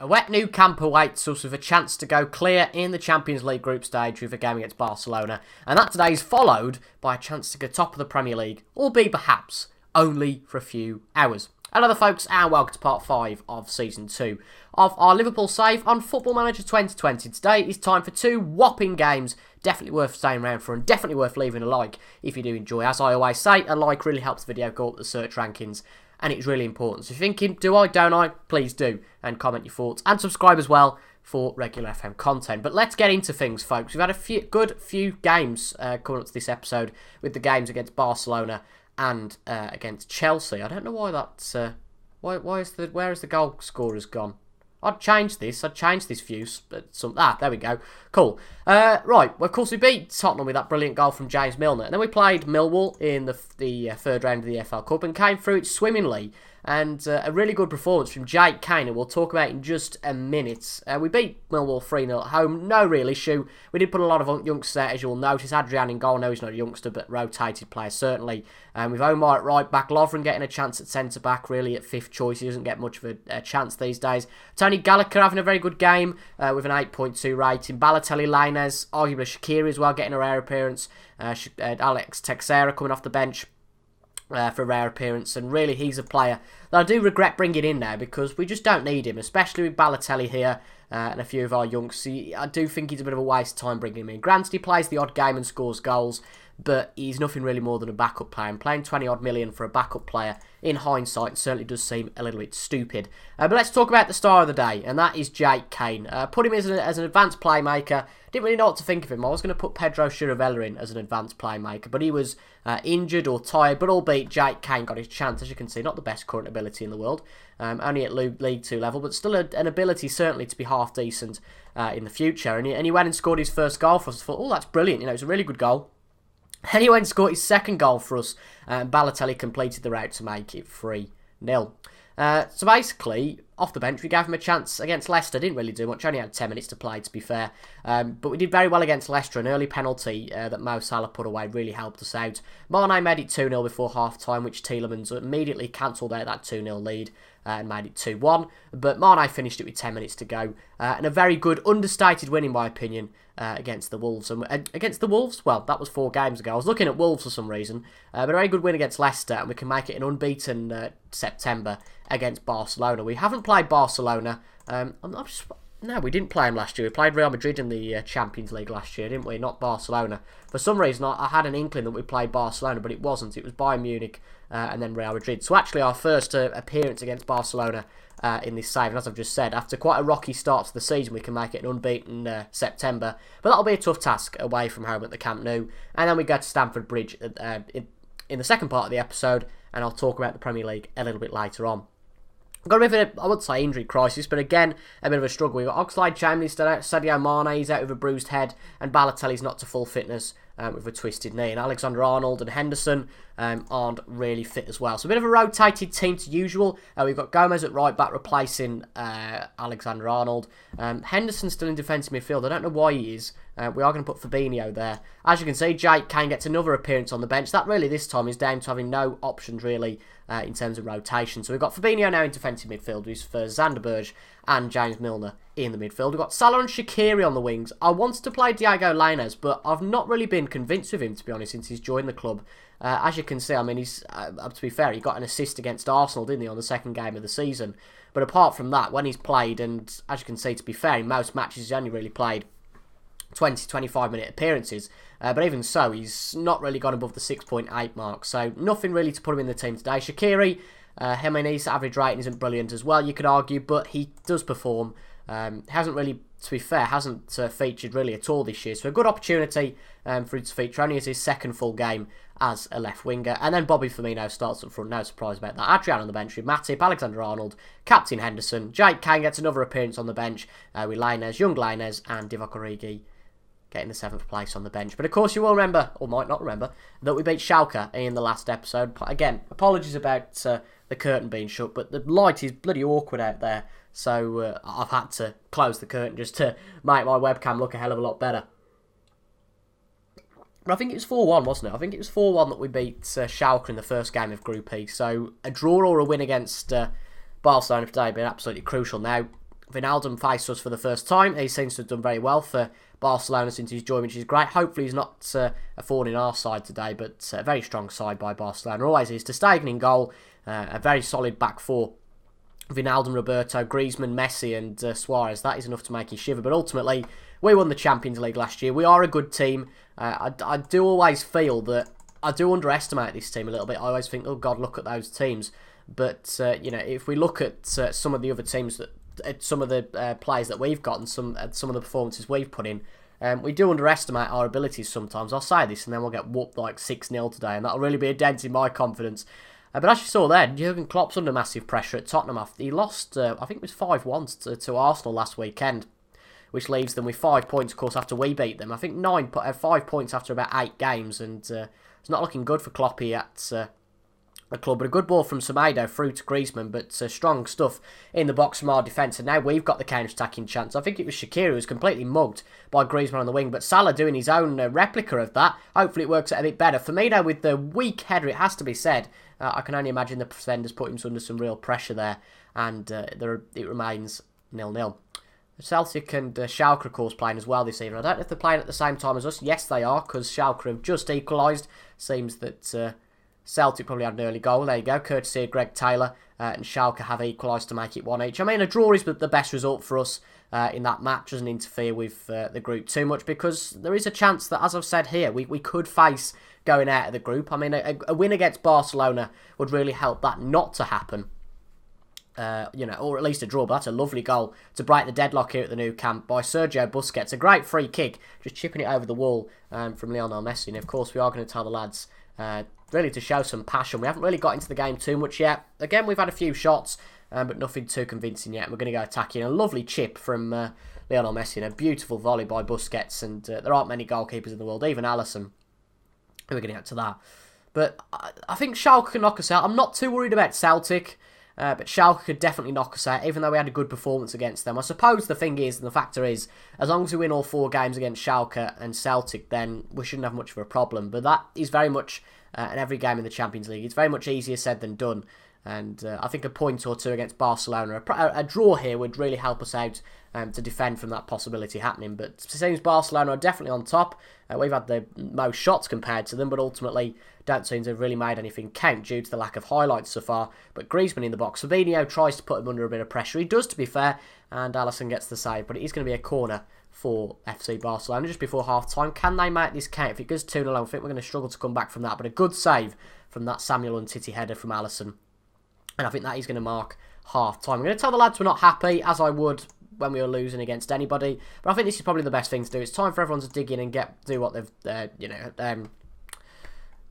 A wet new camp awaits us with a chance to go clear in the Champions League group stage with a game against Barcelona, and that today is followed by a chance to go top of the Premier League, albeit perhaps only for a few hours. Hello there folks, and welcome to part 5 of Season 2 of our Liverpool save on Football Manager 2020. Today is time for two whopping games, definitely worth staying around for and definitely worth leaving a like if you do enjoy. As I always say, a like really helps the video go up the search rankings, and it's really important. So if you're thinking, do I, don't I? Please do, and comment your thoughts, and subscribe as well for regular FM content. But let's get into things, folks. We've had a good few games coming up to this episode, with the games against Barcelona and against Chelsea. I don't know why that's... where is the goal scorers gone? I'd change this view. There we go. Cool. Right, well, of course we beat Tottenham with that brilliant goal from James Milner. And then we played Millwall in the third round of the FL Cup and came through it swimmingly. And a really good performance from Jake Kane, and we'll talk about in just a minute. We beat Millwall 3-0 at home, no real issue. We did put a lot of youngsters there, as you'll notice. Adrian in goal, no, he's not a youngster, but rotated player, certainly. With Omar at right back, Lovren getting a chance at centre-back, really at fifth choice. He doesn't get much of a chance these days. Tony Gallagher having a very good game with an 8.2 rating. Balotelli, Lainez, arguably Shaqiri as well, getting a rare appearance. Alex Teixeira coming off the bench for a rare appearance, and really he's a player that I do regret bringing in now because we just don't need him, especially with Balotelli here and a few of our youngsters. I do think he's a bit of a waste of time bringing him in. Granted, he plays the odd game and scores goals, but he's nothing really more than a backup player, and paying 20 odd million for a backup player in hindsight certainly does seem a little bit stupid. But let's talk about the star of the day, and that is Jake Kane. Put him as an advanced playmaker. Didn't really know what to think of him. I was going to put Pedro Chirivella in as an advanced playmaker, but he was injured or tired. But albeit Jake Kane got his chance, as you can see, not the best current ability in the world, only at League 2 level, but still an ability certainly to be half decent in the future. And he went and scored his first goal for us. I thought, oh, that's brilliant. You know, it's a really good goal. And he went and scored his second goal for us, and Balotelli completed the route to make it 3-0. So basically, off the bench, we gave him a chance against Leicester. Didn't really do much, only had 10 minutes to play, to be fair. But we did very well against Leicester. An early penalty that Mo Salah put away really helped us out. Mane made it 2-0 before half-time, which Tielemans immediately cancelled out that 2-0 lead and made it 2-1. But Mane finished it with 10 minutes to go. And a very good, understated win, in my opinion, against the Wolves. And against the Wolves, well, that was 4 games ago. I was looking at Wolves for some reason. But a very good win against Leicester, and we can make it an unbeaten September against Barcelona. We haven't played Barcelona. No, we didn't play them last year. We played Real Madrid in the Champions League last year, didn't we? Not Barcelona. For some reason, I had an inkling that we played Barcelona, but it wasn't. It was Bayern Munich and then Real Madrid. So actually our first appearance against Barcelona in this save. And as I've just said, after quite a rocky start to the season, we can make it an unbeaten September. But that'll be a tough task away from home at the Camp Nou. And then we go to Stamford Bridge in the second part of the episode, and I'll talk about the Premier League a little bit later on. Got a bit of I wouldn't say injury crisis, but again, a bit of a struggle. We've got Oxlade-Chamberlain still out, Sadio Mane, he's out with a bruised head, and Balotelli's not to full fitness with a twisted knee. And Alexander-Arnold and Henderson aren't really fit as well. So a bit of a rotated team to usual. We've got Gomez at right back replacing Alexander-Arnold. Henderson's still in defensive midfield. I don't know why he is. We are going to put Fabinho there. As you can see, Jake Kane gets another appearance on the bench. That really this time is down to having no options really in terms of rotation. So we've got Fabinho now in defensive midfield, who's for Zanderberg and James Milner in the midfield. We've got Salah and Shaqiri on the wings. I wanted to play Diego Lainez, but I've not really been convinced of him, to be honest, since he's joined the club. As you can see, I mean, he's to be fair, he got an assist against Arsenal, didn't he, on the second game of the season. But apart from that, when he's played, and as you can see, to be fair, in most matches he's only really played 20-25 minute appearances, but even so, he's not really gone above the 6.8 mark, so nothing really to put him in the team today. Shaqiri, Jimenez's average rating isn't brilliant as well, you could argue, but he does perform. Hasn't really, to be fair, hasn't featured really at all this year, so a good opportunity for him to feature, only as his second full game as a left winger. And then Bobby Firmino starts up front, no surprise about that. Adrian on the bench with Matip, Alexander-Arnold, Captain Henderson. Jake Kane gets another appearance on the bench with Lainez, young Lainez, and Divock Origi getting the 7th place on the bench. But of course you will remember, or might not remember, that we beat Schalke in the last episode. Again, apologies about the curtain being shut, but the light is bloody awkward out there, so I've had to close the curtain just to make my webcam look a hell of a lot better. But I think it was 4-1, wasn't it? I think it was 4-1 that we beat Schalke in the first game of Group E. So a draw or a win against Barcelona today would be absolutely crucial. Now, Wijnaldum faced us for the first time. He seems to have done very well for Barcelona since he's joined, which is great. Hopefully he's not a thorn in our side today, but a very strong side by Barcelona. Always is. Ter Stegen in goal, a very solid back four. Wijnaldum, Roberto, Griezmann, Messi and Suarez. That is enough to make you shiver. But ultimately, we won the Champions League last year. We are a good team. I do always feel that I do underestimate this team a little bit. I always think, oh God, look at those teams. But, if we look at some of the other teams that some of the players that we've got and some of the performances we've put in, we do underestimate our abilities sometimes. I'll say this and then we'll get whooped like 6-0 today, and that'll really be a dent in my confidence. But as you saw there, Jurgen Klopp's under massive pressure at Tottenham after he lost, I think it was 5-1 to Arsenal last weekend, which leaves them with 5 points, of course, after we beat them. I think 5 points after about 8 games, and it's not looking good for Kloppy at the club. But a good ball from Semedo through to Griezmann, but strong stuff in the box from our defence. And now we've got the counter-attacking chance. I think it was Shaqiri who was completely mugged by Griezmann on the wing, but Salah doing his own replica of that. Hopefully it works out a bit better. Firmino with the weak header, it has to be said. I can only imagine the defenders put him under some real pressure there, and it remains 0-0. Celtic and Schalke, of course, playing as well this evening. I don't know if they're playing at the same time as us. Yes, they are, because Schalke have just equalised. Seems that Celtic probably had an early goal. There you go, courtesy of Greg Taylor. And Schalke have equalised to make it 1 each. I mean, a draw is the best result for us in that match. Doesn't interfere with the group too much, because there is a chance that, as I've said here, we could face going out of the group. I mean, a win against Barcelona would really help that not to happen. Or at least a draw, but that's a lovely goal to break the deadlock here at the Nou Camp by Sergio Busquets. A great free kick, just chipping it over the wall from Lionel Messi. And of course, we are going to tell the lads really to show some passion. We haven't really got into the game too much yet. Again, we've had a few shots, but nothing too convincing yet. We're going to go attacking. A lovely chip from Lionel Messi and a beautiful volley by Busquets. And there aren't many goalkeepers in the world, even Alisson. We're going to get to that. But I think Schalke can knock us out. I'm not too worried about Celtic. But Schalke could definitely knock us out, even though we had a good performance against them. I suppose the thing is, and the factor is, as long as we win all 4 games against Schalke and Celtic, then we shouldn't have much of a problem. But that is very much, in every game in the Champions League, it's very much easier said than done. And I think a point or two against Barcelona, a draw here would really help us out to defend from that possibility happening. But it seems Barcelona are definitely on top. We've had the most shots compared to them, but ultimately don't seem to have really made anything count due to the lack of highlights so far. But Griezmann in the box. Fabinho tries to put him under a bit of pressure. He does, to be fair, and Alisson gets the save. But it is going to be a corner for FC Barcelona just before half-time. Can they make this count? If it goes 2-0, I think we're going to struggle to come back from that. But a good save from that Samuel Umtiti header from Alisson. And I think that is going to mark half-time. I'm going to tell the lads we're not happy, as I would when we were losing against anybody. But I think this is probably the best thing to do. It's time for everyone to dig in and do what they've,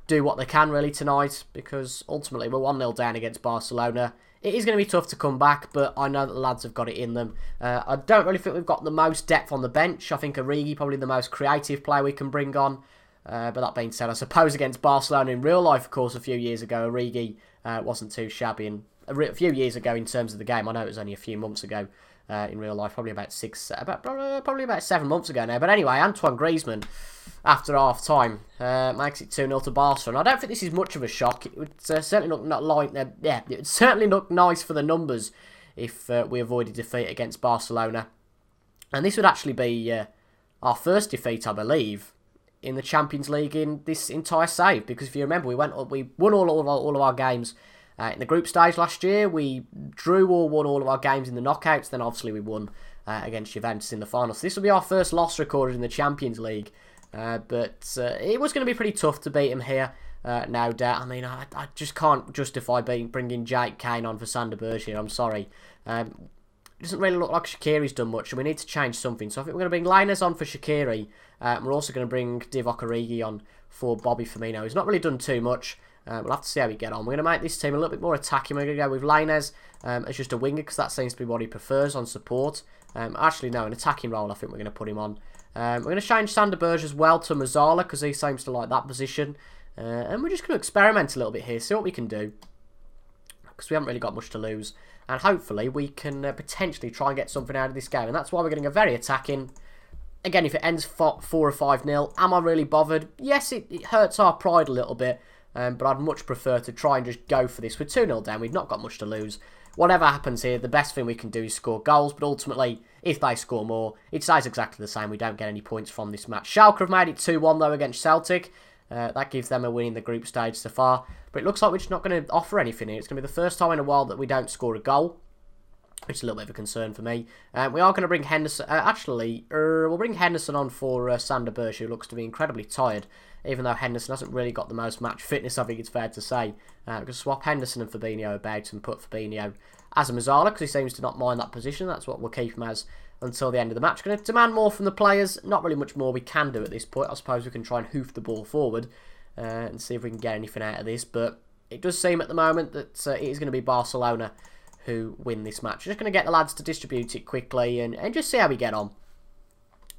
do what they can really tonight. Because ultimately we're 1-0 down against Barcelona. It is going to be tough to come back, but I know that the lads have got it in them. I don't really think we've got the most depth on the bench. I think Origi probably the most creative player we can bring on. But that being said, I suppose against Barcelona in real life, of course, a few years ago, Origi wasn't too shabby. And a few years ago in terms of the game, I know it was only a few months ago in real life, probably about 7 months ago now. But anyway, Antoine Griezmann, after half time, makes it 2-0 to Barcelona. I don't think this is much of a shock. It would certainly look it would certainly look nice for the numbers if we avoided defeat against Barcelona. And this would actually be our first defeat, I believe, in the Champions League in this entire save, because if you remember, we won all of our games in the group stage last year. We drew or won all of our games in the knockouts. Then obviously we won against Juventus in the final. So this will be our first loss recorded in the Champions League. But it was going to be pretty tough to beat him here, no doubt. I mean, I just can't justify bringing Jake Kane on for Sander Berge here. I'm sorry. It doesn't really look like Shaqiri's done much, and we need to change something. So I think we're going to bring Lainez on for Shaqiri. We're also going to bring Divock Origi on for Bobby Firmino. He's not really done too much. We'll have to see how we get on. We're going to make this team a little bit more attacking. We're going to go with Lainez as just a winger, because that seems to be what he prefers on support. Actually, no, an attacking role I think we're going to put him on. We're going to change Sander Berge as well to Mazzala, because he seems to like that position. And we're just going to experiment a little bit here, see what we can do, because we haven't really got much to lose. And hopefully we can potentially try and get something out of this game. And that's why we're going to go very attacking. Again, if it ends 4 or 5-0, am I really bothered? Yes, it hurts our pride a little bit. But I'd much prefer to try and just go for this. We're 2-0 down. We've not got much to lose. whatever happens here, the best thing we can do is score goals. But ultimately, if they score more, it stays exactly the same. We don't get any points from this match. Schalke have made it 2-1 though against Celtic. That gives them a win in the group stage so far. But it looks like we're just not going to offer anything here. It's going to be the first time in a while that we don't score a goal, which is a little bit of a concern for me. We are going to bring Henderson... we'll bring Henderson on for Sander Berge, who looks to be incredibly tired. Even though Henderson hasn't really got the most match fitness, I think it's fair to say. We're going to swap Henderson and Fabinho about and put Fabinho as a Mazzala, because he seems to not mind that position. That's what we'll keep him as until the end of the match. Going to demand more from the players. Not really much more we can do at this point. I suppose we can try and hoof the ball forward and see if we can get anything out of this. But it does seem at the moment that it is going to be Barcelona who win this match. Just going to get the lads to distribute it quickly and just see how we get on.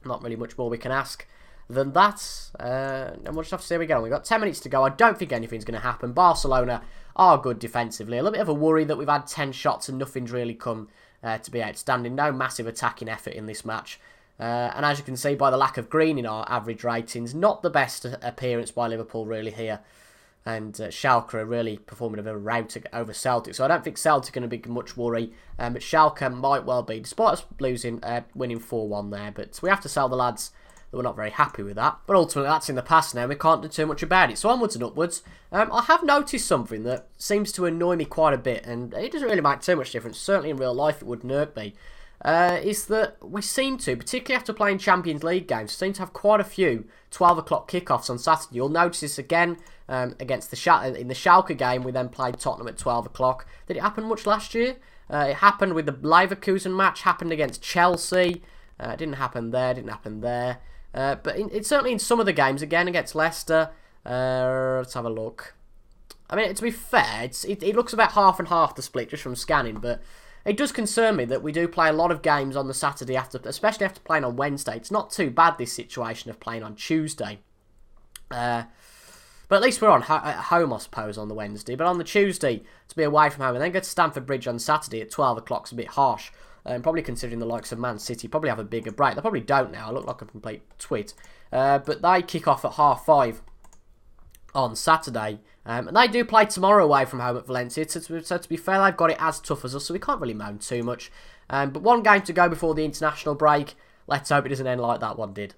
Not really much more we can ask than that. And we'll just have to see how we get on. We've got 10 minutes to go. I don't think anything's going to happen. Barcelona are good defensively. A little bit of a worry that we've had 10 shots and nothing's really come to be outstanding. No massive attacking effort in this match. And as you can see by the lack of green in our average ratings, not the best appearance by Liverpool really here. And Schalke are really performing a bit of a rout over Celtic. So I don't think Celtic are going to be much worry. But Schalke might well be, despite us winning 4-1 there. But we have to sell the lads that we're not very happy with that. But ultimately, that's in the past now, and we can't do too much about it. So onwards and upwards. I have noticed something that seems to annoy me quite a bit, and it doesn't really make too much difference. Certainly in real life, it would irk me. Is that we seem to, particularly after playing Champions League games, seem to have quite a few 12 o'clock kickoffs on Saturday. You'll notice this again against in the Schalke game. We then played Tottenham at 12 o'clock. Did it happen much last year? It happened with the Leverkusen match, happened against Chelsea. It didn't happen there, but it's certainly in some of the games, again against Leicester. Let's have a look. I mean, to be fair, it looks about half and half the split just from scanning, but it does concern me that we do play a lot of games on the Saturday after, especially after playing on Wednesday. It's not too bad, this situation of playing on Tuesday. But at least we're at home, I suppose, on the Wednesday. But on the Tuesday, to be away from home and then go to Stamford Bridge on Saturday at 12 o'clock is a bit harsh. Probably considering the likes of Man City probably have a bigger break. They probably don't now. I look like a complete twit. But they kick off at 5:30 on Saturday. And they do play tomorrow away from home at Valencia. So to be fair, they've got it as tough as us. So we can't really moan too much. But one game to go before the international break. Let's hope it doesn't end like that one did.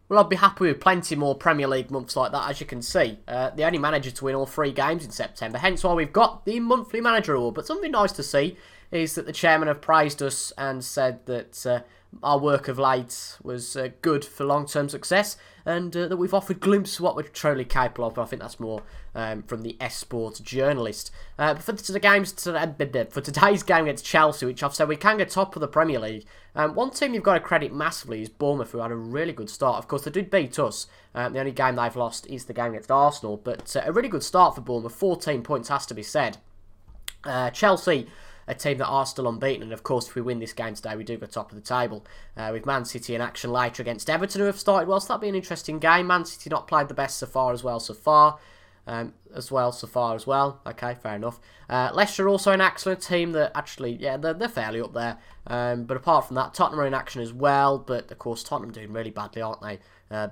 Well, I'd be happy with plenty more Premier League months like that, as you can see. The only manager to win all 3 games in September. Hence why we've got the monthly manager award. But something nice to see is that the chairman have praised us and said that our work of late was good for long-term success, and that we've offered glimpses of what we're truly capable of. But I think that's more from the S-Sports journalist. For today's game against Chelsea, which I've said we can get top of the Premier League, one team you've got to credit massively is Bournemouth, who had a really good start. Of course, they did beat us. The only game they've lost is the game against Arsenal, but a really good start for Bournemouth. 14 points has to be said. Chelsea, a team that are still unbeaten, and of course if we win this game today we do go top of the table, with Man City in action later against Everton, who have started well, so that'll be an interesting game. Man City not played the best so far as well. Okay, fair enough. Leicester also an excellent team that actually, yeah, they're fairly up there, but apart from that, Tottenham are in action as well, but of course Tottenham doing really badly, aren't they?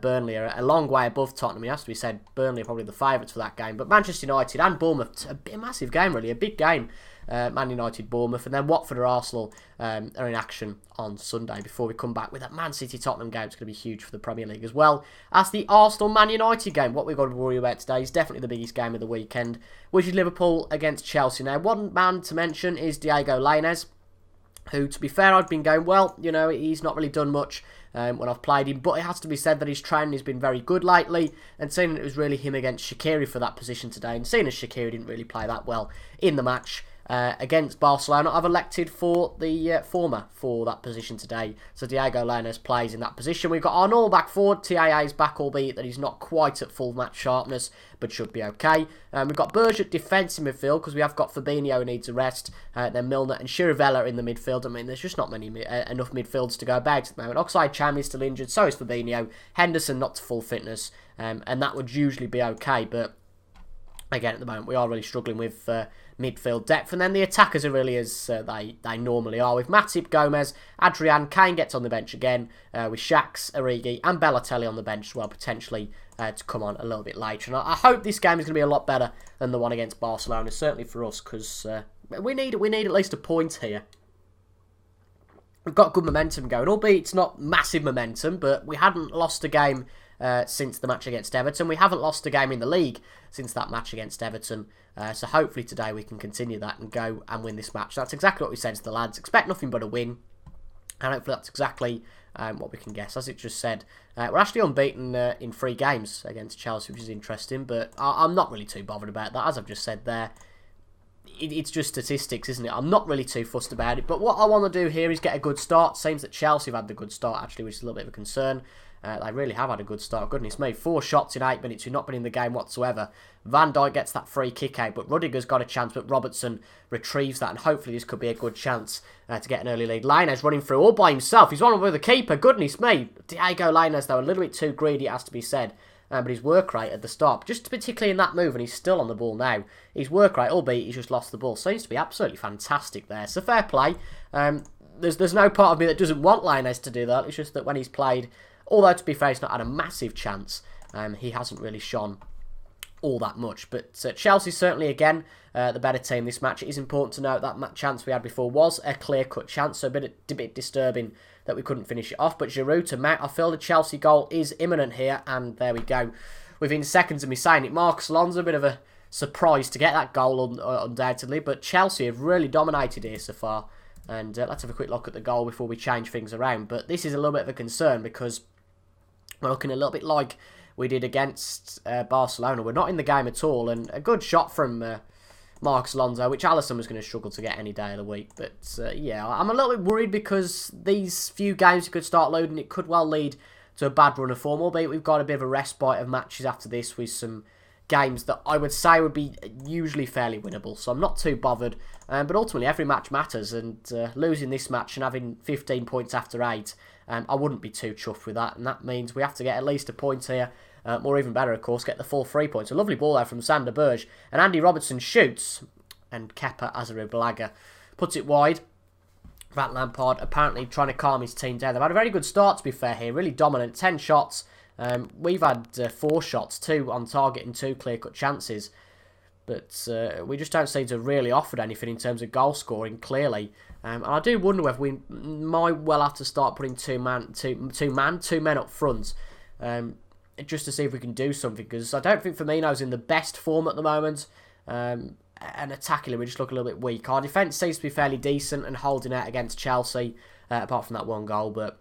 Burnley are a long way above Tottenham. It has to be said, Burnley are probably the favourites for that game, but Manchester United and Bournemouth, a massive game really, a big game. Man United, Bournemouth, and then Watford or Arsenal are in action on Sunday before we come back with that Man City Tottenham game. It's going to be huge for the Premier League as well as the Arsenal Man United game. What we've got to worry about today is definitely the biggest game of the weekend, which is Liverpool against Chelsea. Now, one man to mention is Diego Lainez, who, to be fair, I've been going, well, you know, he's not really done much when I've played him, but it has to be said that his training has been very good lately, and seeing it was really him against Shaqiri for that position today, and seeing as Shaqiri didn't really play that well in the match against Barcelona, I've elected for the former for that position today. So Diego Lainez plays in that position. We've got Arnold back forward. TAA's back, albeit that he's not quite at full match sharpness, but should be okay. We've got Berge at defensive midfield, because we have got Fabinho who needs a rest. Then Milner and Chirivella in the midfield. I mean, there's just not many enough midfields to go about at the moment. Oxlade-Chamberlain is still injured, so is Fabinho. Henderson not to full fitness, and that would usually be okay, but again, at the moment, we are really struggling with midfield depth. And then the attackers are really as they normally are, with Matip, Gomez, Adrian, Kane gets on the bench again, with Shax, Origi and Balotelli on the bench as well, potentially to come on a little bit later. And I hope this game is going to be a lot better than the one against Barcelona, certainly for us, because we need at least a point here. We've got good momentum going, albeit it's not massive momentum, but we hadn't lost a game since the match against Everton. We haven't lost a game in the league since that match against Everton. So hopefully today we can continue that and go and win this match. That's exactly what we said to the lads. Expect nothing but a win. And hopefully that's exactly what we can guess. As it just said, we're actually unbeaten in 3 games against Chelsea, which is interesting. But I'm not really too bothered about that. As I've just said there, it's just statistics, isn't it? I'm not really too fussed about it. But what I want to do here is get a good start. Seems that Chelsea have had the good start, actually, which is a little bit of a concern. They really have had a good start. Goodness me, 4 shots in 8 minutes. We've not been in the game whatsoever. Van Dijk gets that free kick out, but Rudiger's got a chance, but Robertson retrieves that, and hopefully this could be a good chance to get an early lead. Lainez running through all by himself. He's one with the keeper. Goodness me. Diego Lainez, though, a little bit too greedy, it has to be said. But his work rate at the start, just particularly in that move, and he's still on the ball now, his work rate, albeit he's just lost the ball, seems to be absolutely fantastic there. So fair play. There's no part of me that doesn't want Lainez to do that. It's just that when he's played, although to be fair, he's not had a massive chance, he hasn't really shone all that much. But Chelsea certainly, again, the better team this match. It is important to note that chance we had before was a clear-cut chance, so a bit disturbing that we couldn't finish it off. But Giroud to Mount, I feel the Chelsea goal is imminent here, and there we go. Within seconds of me saying it, Marcus Alonso, a bit of a surprise to get that goal, undoubtedly, but Chelsea have really dominated here so far. And let's have a quick look at the goal before we change things around. But this is a little bit of a concern because we're looking a little bit like we did against Barcelona. We're not in the game at all, and a good shot from Marcus Alonso, which Alisson was going to struggle to get any day of the week. But yeah, I'm a little bit worried because these few games you could start loading, it could well lead to a bad run of form, albeit we've got a bit of a respite of matches after this with some games that I would say would be usually fairly winnable. So I'm not too bothered, but ultimately every match matters, and losing this match and having 15 points after 8, I wouldn't be too chuffed with that, and that means we have to get at least a point here. Or even better, of course, get the full 3 points. A lovely ball there from Sander Berge. And Andy Robertson shoots. And Kepa Azarabalaga puts it wide. Frank Lampard apparently trying to calm his team down. They've had a very good start, to be fair here. Really dominant. 10 shots. We've had 4 shots, 2 on target and 2 clear-cut chances. But we just don't seem to have really offered anything in terms of goal scoring, clearly. And I do wonder whether we might well have to start putting two men up front. Just to see if we can do something, because I don't think Firmino's in the best form at the moment, and attackingly we just look a little bit weak. Our defence seems to be fairly decent and holding out against Chelsea, apart from that one goal, but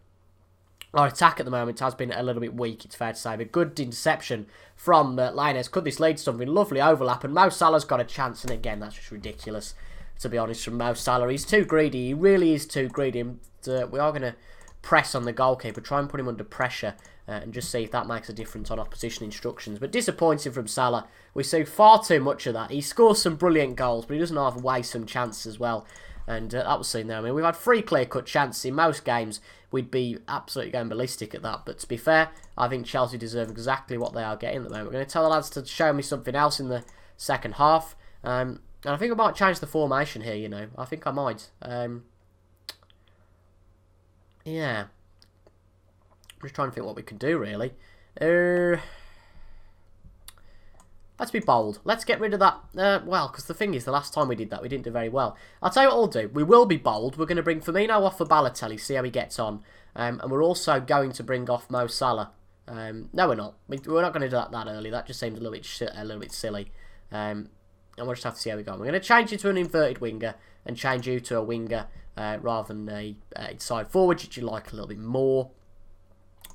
our attack at the moment has been a little bit weak, it's fair to say. But good interception from Lainez. Could this lead to something? Lovely overlap, and Mo Salah's got a chance, and again, that's just ridiculous, to be honest, from Mo Salah. He's too greedy, he really is too greedy, and we are going to press on the goalkeeper, try and put him under pressure, and just see if that makes a difference on opposition instructions. But disappointing from Salah. We see far too much of that. He scores some brilliant goals, but he doesn't half waste some chances as well. And that was seen there. I mean, we've had 3 clear-cut chances in most games. We'd be absolutely going ballistic at that. But to be fair, I think Chelsea deserve exactly what they are getting at the moment. We're going to tell the lads to show me something else in the second half. And I think I might change the formation here, you know. I think I might. Yeah. I'm just trying to think what we can do, really. Let's be bold. Let's get rid of that. Well, because the thing is, the last time we did that, we didn't do very well. I'll tell you what we'll do. We will be bold. We're going to bring Firmino off for Balotelli, see how he gets on. And we're also going to bring off Mo Salah. No, we're not. We're not going to do that early. That just seems a little bit silly. And we'll just have to see how we go. We're going to change you to an inverted winger and change you to a winger rather than a inside forward, which you like a little bit more.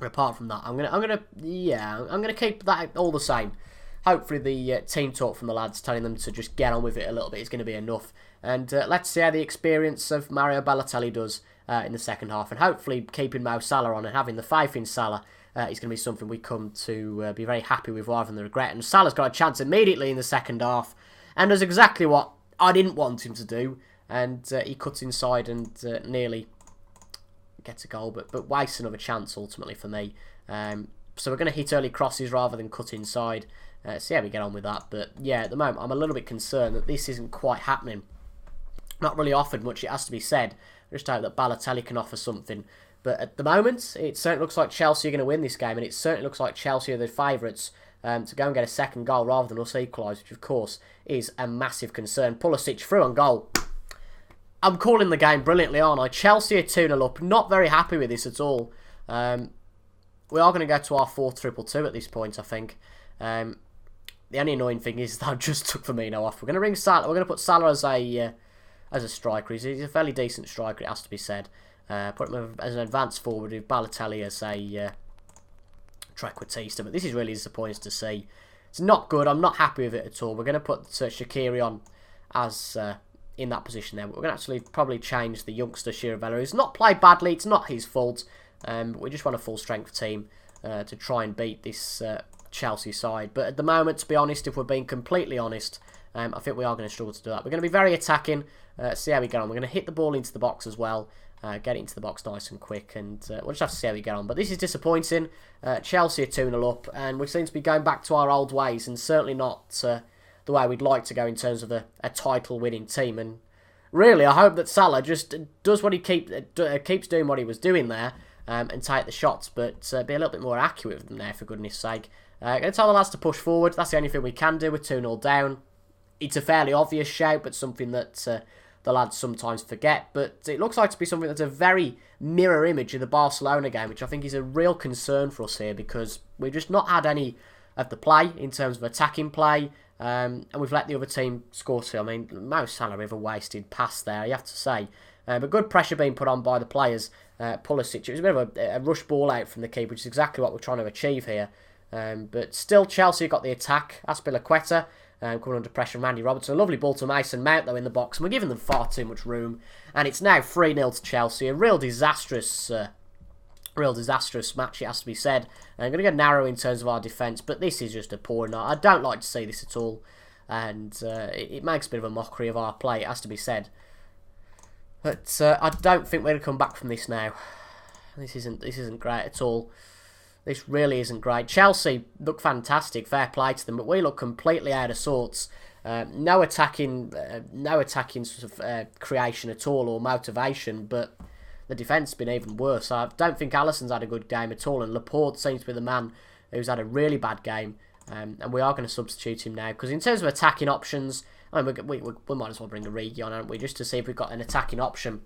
Apart from that, I'm gonna keep that all the same. Hopefully the team talk from the lads telling them to just get on with it a little bit is going to be enough. And let's see how the experience of Mario Balotelli does in the second half. And hopefully keeping Mo Salah on and having the faith in Salah is going to be something we come to be very happy with rather than the regret. And Salah's got a chance immediately in the second half and does exactly what I didn't want him to do. And he cuts inside and nearly gets a goal, but wastes another chance ultimately for me. So we're going to hit early crosses rather than cut inside. See how we get on with that. But yeah, at the moment I'm a little bit concerned that this isn't quite happening. Not really offered much, it has to be said. I just hope that Balotelli can offer something. But at the moment, it certainly looks like Chelsea are going to win this game, and it certainly looks like Chelsea are the favourites to go and get a second goal rather than us equalise, which of course is a massive concern. Pulisic through on goal. I'm calling the game brilliantly, aren't I? Chelsea are 2-0 up. Not very happy with this at all. We are going to go to our 4-2-2 at this point, I think. The only annoying thing is that I just took Firmino off. We're going to bring Salah. We're going to put Salah as a striker. He's a fairly decent striker, it has to be said. Put him as an advanced forward with Balotelli as a trequartista. But this is really disappointing to see. It's not good. I'm not happy with it at all. We're going to put Shaqiri on as in that position there. But we're going to actually probably change the youngster Chiravella. He's not played badly. It's not his fault. But we just want a full-strength team to try and beat this Chelsea side. But at the moment, to be honest, if we're being completely honest, I think we are going to struggle to do that. We're going to be very attacking. See how we get on. We're going to hit the ball into the box as well. Get it into the box nice and quick. And we'll just have to see how we get on. But this is disappointing. Chelsea are 2-0 up. And we seem to be going back to our old ways. And certainly not the way we'd like to go in terms of a title-winning team. And really, I hope that Salah just does what he keeps doing what he was doing there. And take the shots, but be a little bit more accurate with them there, for goodness sake. Going to tell the lads to push forward. That's the only thing we can do. We're 2-0 down. It's a fairly obvious shout, but something that the lads sometimes forget. But it looks like to be something that's a very mirror image of the Barcelona game, which I think is a real concern for us here, because we've just not had any of the play in terms of attacking play, and we've let the other team score too. I mean, Mo Salah with a wasted pass there, you have to say. But good pressure being put on by the players. Pulisic, it was a bit of a rush ball out from the keeper, which is exactly what we're trying to achieve here. But still, Chelsea got the attack. Azpilicueta coming under pressure from Andy Robertson. A lovely ball to Mason Mount, though, in the box. And we're giving them far too much room. And it's now 3-0 to Chelsea. A real disastrous match, it has to be said. And I'm going to go narrow in terms of our defence, but this is just a poor night. I don't like to see this at all. And it makes a bit of a mockery of our play, it has to be said. But I don't think we're going to come back from this now. This isn't great at all. This really isn't great. Chelsea look fantastic, fair play to them, but we look completely out of sorts. No attacking sort of creation at all or motivation, but the defence has been even worse. I don't think Alisson's had a good game at all, and Laporte seems to be the man who's had a really bad game. And we are going to substitute him now, because in terms of attacking options, I mean, we might as well bring Origi on, aren't we, just to see if we've got an attacking option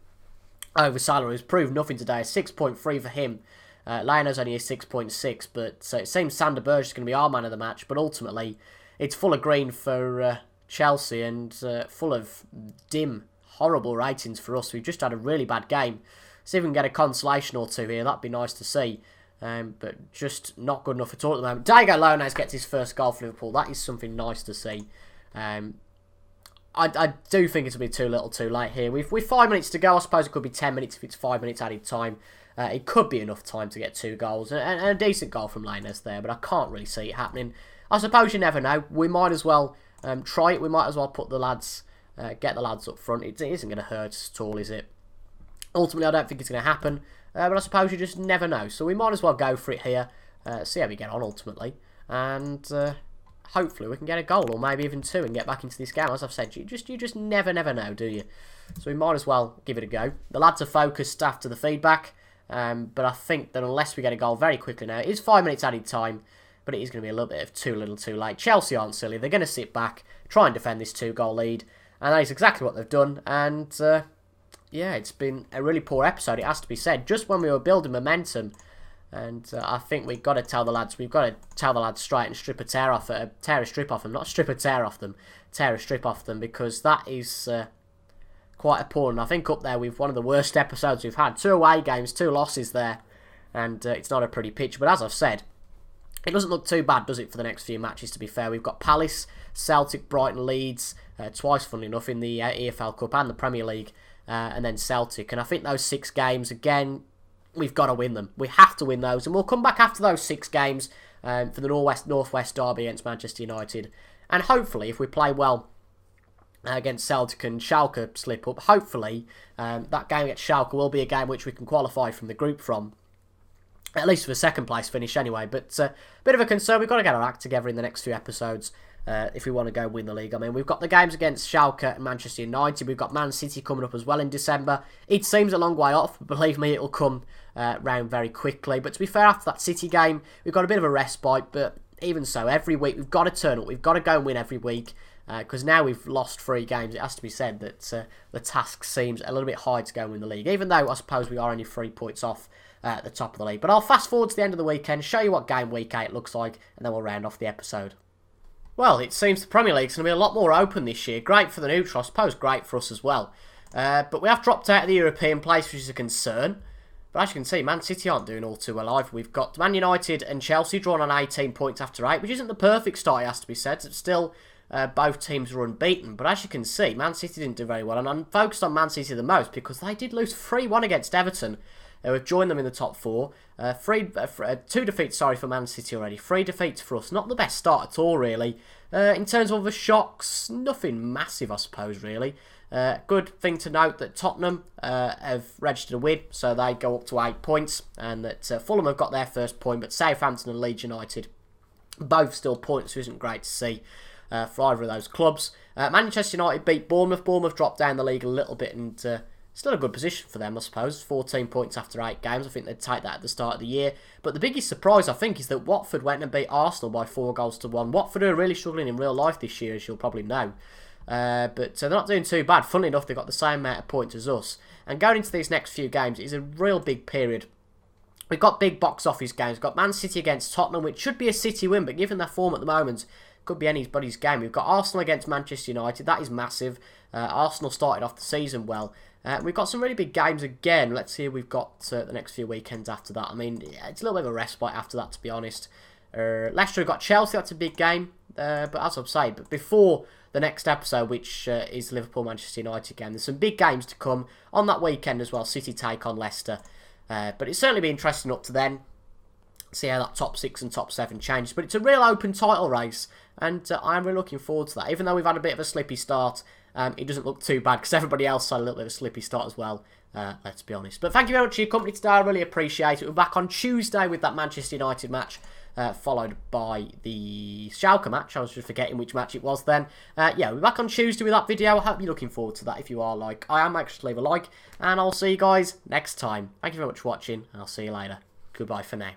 over Salah, who's proved nothing today. 6.3 for him. Lionel's only a 6.6, but so it seems Sander Berge is going to be our man of the match, but ultimately it's full of green for Chelsea and full of dim, horrible ratings for us. We've just had a really bad game. See if we can get a consolation or two here, that'd be nice to see. But just not good enough at all at the moment. Diego Llorens gets his first goal for Liverpool. That is something nice to see. I do think it'll be too little too late here. We've 5 minutes to go. I suppose it could be 10 minutes if it's 5 minutes added time. It could be enough time to get 2 goals. And a decent goal from Llorens there, but I can't really see it happening. I suppose you never know. We might as well try it. We might as well put the lads, get the lads up front. It isn't going to hurt us at all, is it? Ultimately, I don't think it's going to happen. But I suppose you just never know. So we might as well go for it here. See how we get on ultimately. And hopefully we can get a goal or maybe even 2 and get back into this game. As I've said, you just never know, do you? So we might as well give it a go. The lads are focused after the feedback. But I think that unless we get a goal very quickly now, it is 5 minutes added time. But it is going to be a little bit of too little too late. Chelsea aren't silly. They're going to sit back, try and defend this 2-goal lead. And that is exactly what they've done. And yeah, it's been a really poor episode, it has to be said. Just when we were building momentum, and I think we've got to tell the lads, straight and tear a strip off them, because that is quite appalling. I think up there with one of the worst episodes we've had. 2 away games, 2 losses there, and it's not a pretty pitch. But as I've said, it doesn't look too bad, does it, for the next few matches, to be fair. We've got Palace, Celtic, Brighton, Leeds, twice, funnily enough, in the EFL Cup and the Premier League. And then Celtic. And I think those 6 games, again, we've got to win them. We have to win those. And we'll come back after those 6 games for the Northwest Derby against Manchester United. And hopefully, if we play well against Celtic and Schalke slip up, hopefully that game against Schalke will be a game which we can qualify from the group from. At least for the second place finish anyway. But bit of a concern. We've got to get our act together in the next few episodes. If we want to go win the league. I mean, we've got the games against Schalke and Manchester United. We've got Man City coming up as well in December. It seems a long way off, but believe me, it'll come round very quickly. But to be fair, after that City game, we've got a bit of a respite. But even so, every week we've got to turn up. We've got to go and win every week. Because now we've lost 3 games, it has to be said that the task seems a little bit high to go in the league, even though I suppose we are only 3 points off at the top of the league. But I'll fast forward to the end of the weekend, show you what game week 8 looks like, and then we'll round off the episode. Well, it seems the Premier League's going to be a lot more open this year. Great for the neutral, I suppose great for us as well. But we have dropped out of the European place, which is a concern. But as you can see, Man City aren't doing all too well either. We've got Man United and Chelsea drawn on 18 points after 8, which isn't the perfect start, it has to be said. It's still, both teams are unbeaten. But as you can see, Man City didn't do very well. And I'm focused on Man City the most because they did lose 3-1 against Everton. We've joined them in the top 4. 2 defeats, for Man City already. 3 defeats for us. Not the best start at all, really. In terms of the shocks, nothing massive, I suppose, really. Good thing to note that Tottenham have registered a win, so they go up to 8 points, and that Fulham have got their first point, but Southampton and Leeds United both still points, which isn't great to see for either of those clubs. Manchester United beat Bournemouth. Bournemouth dropped down the league a little bit, and still a good position for them, I suppose. 14 points after 8 games. I think they'd take that at the start of the year. But the biggest surprise, I think, is that Watford went and beat Arsenal by 4-1. Watford are really struggling in real life this year, as you'll probably know. But they're not doing too bad. Funnily enough, they've got the same amount of points as us. And going into these next few games, it's a real big period. We've got big box office games. We've got Man City against Tottenham, which should be a City win, but given their form at the moment, could be anybody's game. We've got Arsenal against Manchester United. That is massive. Arsenal started off the season well. We've got some really big games again. Let's see who we've got the next few weekends after that. I mean, it's a little bit of a respite after that, to be honest. Leicester have got Chelsea. That's a big game. But as I've said, but before the next episode, which is Liverpool Manchester United game, there's some big games to come on that weekend as well. City take on Leicester. But it's certainly be interesting up to then. See how that top 6 and top 7 changes. But it's a real open title race, and I'm really looking forward to that. Even though we've had a bit of a slippy start, it doesn't look too bad because everybody else had a little bit of a slippy start as well. Let's be honest. But thank you very much for your company today. I really appreciate it. We're back on Tuesday with that Manchester United match, followed by the Schalke match. I was just forgetting which match it was then. Yeah, we're back on Tuesday with that video. I hope you're looking forward to that. If you are, like I am, make sure to leave a like, and I'll see you guys next time. Thank you very much for watching, and I'll see you later. Goodbye for now.